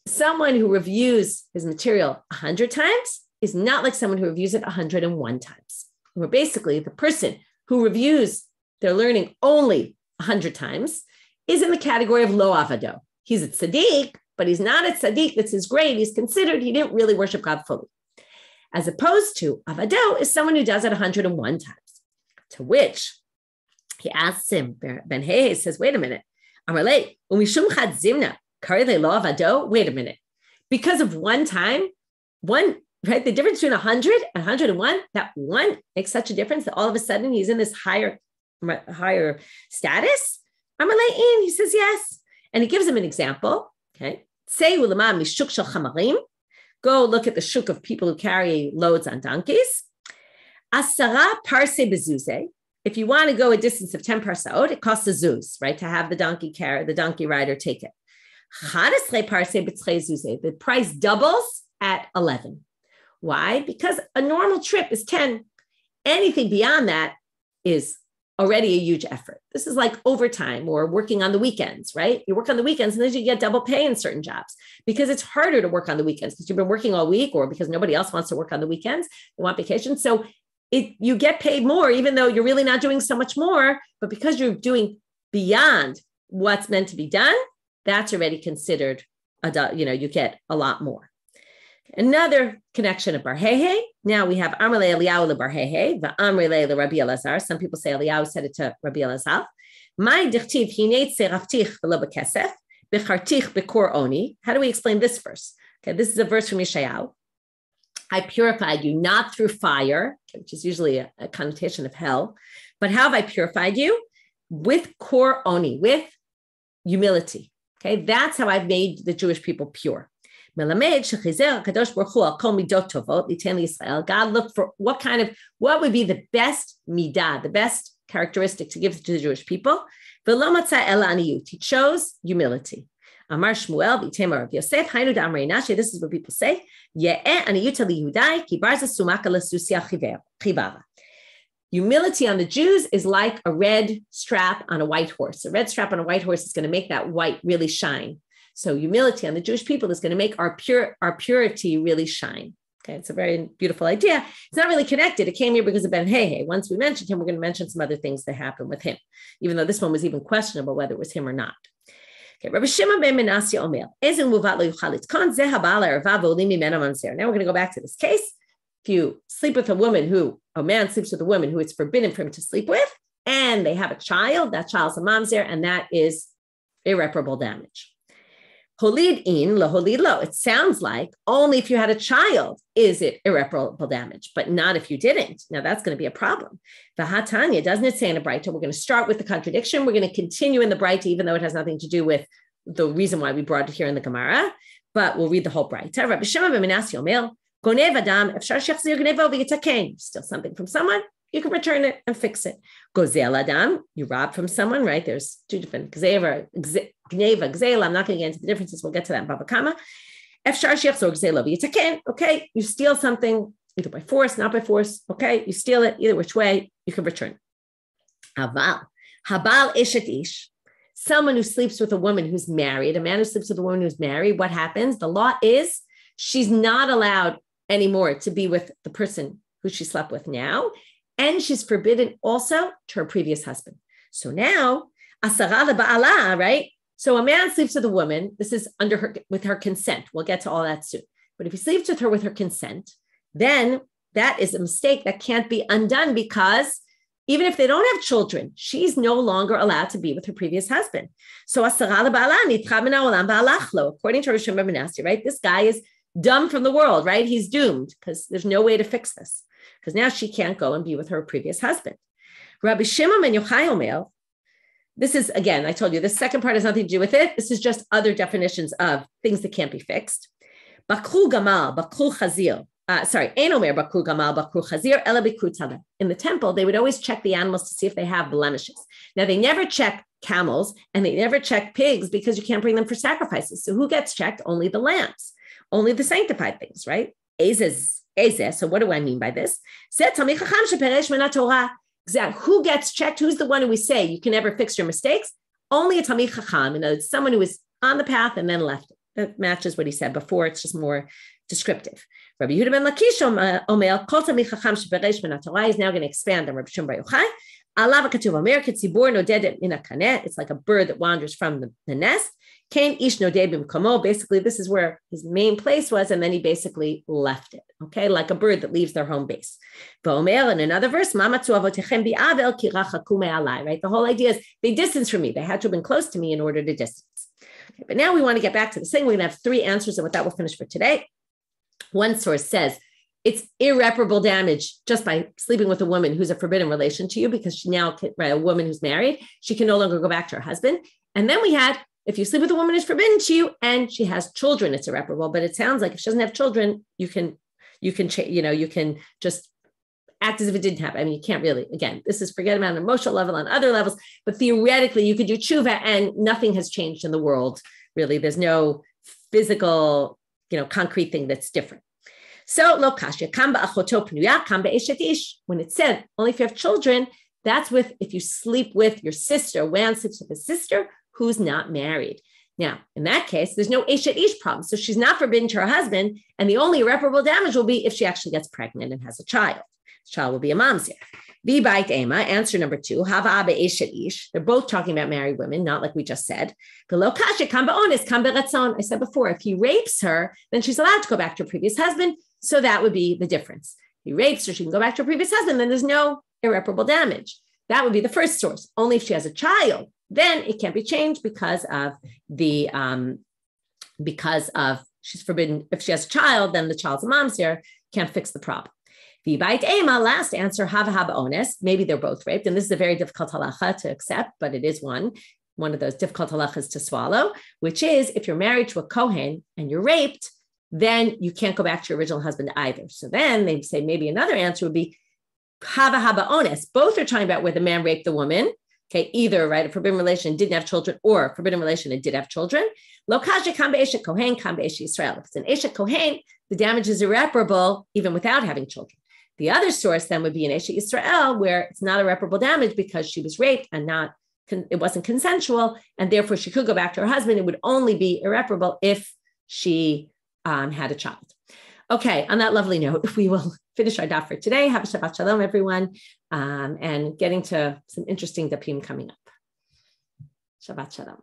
someone who reviews his material 100 times is not like someone who reviews it 101 times. Where basically the person who reviews their learning only 100 times is in the category of lo avado. He's a tzaddik, but he's not a tzaddik. That's his grade. He's considered he didn't really worship God fully. As opposed to avado is someone who does it 101 times. To which he asks him, Ben Hey says, wait a minute. Wait a minute. Because of one time, right? The difference between 100 and 101, that one makes such a difference that all of a sudden he's in this higher status. He says yes. And he gives him an example. Okay. Go look at the shuk of people who carry loads on donkeys. Asara parse bezuze. If you want to go a distance of 10 parsaot, it costs a zuz, right? To have the donkey rider take it. The price doubles at 11. Why? Because a normal trip is 10. Anything beyond that is already a huge effort. This is like overtime or working on the weekends, right? You work on the weekends and then you get double pay in certain jobs because it's harder to work on the weekends because you've been working all week or because nobody else wants to work on the weekends. They want vacation. So you get paid more, even though you're really not doing so much more, but because you're doing beyond what's meant to be done, that's already considered, you get a lot more. Another connection of Bar Hehe. Now we have Amrele Eliyahu le Bar Hehe, the Amrele le Rabbi Elazar. Some people say Eliyahu said it to Rabbi Elazar. My dichtiv hineit seraftich v'lo bekesef bechartich bekor oni. How do we explain this verse? Okay, this is a verse from Yeshayahu. I purified you not through fire, which is usually a connotation of hell, but how have I purified you? With kor oni, with humility. Okay, that's how I've made the Jewish people pure. God looked for what would be the best midah, the best characteristic to give to the Jewish people. He chose humility. Amar Shmuel v'Itamar of Yosef. Hainu da'amrei Nashe. This is what people say. Humility on the Jews is like a red strap on a white horse. A red strap on a white horse is going to make that white really shine. So humility on the Jewish people is going to make our purity really shine. Okay, it's a very beautiful idea. It's not really connected. It came here because of Ben Hehe. Once we mentioned him, we're going to mention some other things that happened with him, even though this one was even questionable whether it was him or not. Okay, Rabbi Shimon ben Menashe Omer. Now we're going to go back to this case. If you sleep with a man sleeps with a woman who it's forbidden for him to sleep with, and they have a child, that child's a mamzer, and that is irreparable damage. Holid in, lo holid lo. It sounds like only if you had a child is it irreparable damage, but not if you didn't. Now that's going to be a problem. Vahatanya, doesn't it say in a Braita? We're going to start with the contradiction. We're going to continue in the Braita, even though it has nothing to do with the reason why we brought it here in the Gemara, but we'll read the whole Braita. Rabbi Shimon ben Menashe Omer, Gonev Adam, efshar shechzir gnevo v'yitaken. Steal something from someone, you can return it and fix it. Gozel Adam, you rob from someone, right? There's two different gneva, gzela. I'm not going to get into the differences. We'll get to that in Bava Kama. Efshar shechzor gzela v'yitaken. Okay, you steal something either by force, not by force. Okay, you steal it either which way, you can return it. Habal eshet ish. Someone who sleeps with a woman who's married, a man who sleeps with a woman who's married, what happens? The law is she's not allowed anymore to be with the person who she slept with now. And she's forbidden also to her previous husband. So now, asara leba'ala, right? So a man sleeps with a woman. This is with her consent. We'll get to all that soon. But if he sleeps with her with her consent, then that is a mistake that can't be undone because even if they don't have children, she's no longer allowed to be with her previous husband. So asara leba'ala nitcha min ha'olam ba'alachlo. According to Rabbi Shimon ben Menashe, right? This guy is dumb from the world, right? He's doomed because there's no way to fix this. Because now she can't go and be with her previous husband. Rabbi Shimon ben Yochai Omer, this is, again, I told you, this second part has nothing to do with it. This is just other definitions of things that can't be fixed. Bakru gamal, bakru chazil, In the temple, they would always check the animals to see if they have blemishes. Now, they never check camels and they never check pigs because you can't bring them for sacrifices. So who gets checked? Only the lambs, only the sanctified things, right? So what do I mean by this? Who gets checked? Who's the one who we say you can never fix your mistakes? Only a Talmid Chacham, it's someone who is on the path and then left it. That matches what he said before. It's just more descriptive. Rabbi Yehuda ben Lakish Omer, Kol Talmid Chacham shebereish min haTorah, is now going to expand on Rabbi Shimon Bar Yochai. Alav HaKatuv Omer, Ketzibor nodedet min hakaneh. It's like a bird that wanders from the nest. Kain ish noded b'mkomo. Basically, this is where his main place was, and then he basically left it. Okay, like a bird that leaves their home base. V'omer, in another verse, Mamatzu avotechem bi'avel ki rachaku me'alai. Right, the whole idea is they distanced from me. They had to have been close to me in order to distance. Okay, but now we want to get back to this thing. We're going to have 3 answers, and with that, we'll finish for today. One source says it's irreparable damage just by sleeping with a woman who's a forbidden relation to you, because she now, right, a woman who's married, she can no longer go back to her husband. And then we had, if you sleep with a woman who's forbidden to you and she has children, it's irreparable. But it sounds like if she doesn't have children, you can just act as if it didn't happen. I mean, you can't really, again, this is forget about an emotional level on other levels, but theoretically you could do tshuva and nothing has changed in the world. Really, there's no physical, concrete thing that's different. So, lo kashya, kam ba'achoto pnuya, kam ba'eshet ish. When it said only if you have children, that's if you sleep with your sister, one sleeps with his sister who's not married. Now, in that case, there's no eshet ish problem. So she's not forbidden to her husband, and the only irreparable damage will be if she actually gets pregnant and has a child. The child will be a mamzer. V'bait ema, answer number 2, hava abe eshet ish. They're both talking about married women, not like we just said. I said before, if he rapes her, then she's allowed to go back to her previous husband. So that would be the difference. If he rapes her, she can go back to her previous husband, then there's no irreparable damage. That would be the first source. Only if she has a child, then it can't be changed because she's forbidden. If she has a child, then the child's a mamzer, can't fix the problem. V'bait ema, last answer, hava ones. Maybe they're both raped, and this is a very difficult halacha to accept, but it is one of those difficult halachas to swallow, which is if you're married to a kohen and you're raped, then you can't go back to your original husband either. So then they say maybe another answer would be hava ones. Both are talking about where the man raped the woman. Okay, either, right, a forbidden relation and didn't have children, or a forbidden relation and did have children. Lo kasha kam be'eshet kohen, kam be'eshet Yisrael. If it's an eshet kohen, the damage is irreparable even without having children. The other source then would be an eshet Yisrael, where it's not irreparable damage because she was raped and it wasn't consensual, and therefore she could go back to her husband. It would only be irreparable if she had a child. Okay, on that lovely note, we will finish our daf for today. Have a Shabbat Shalom, everyone, and getting to some interesting dapim coming up. Shabbat Shalom.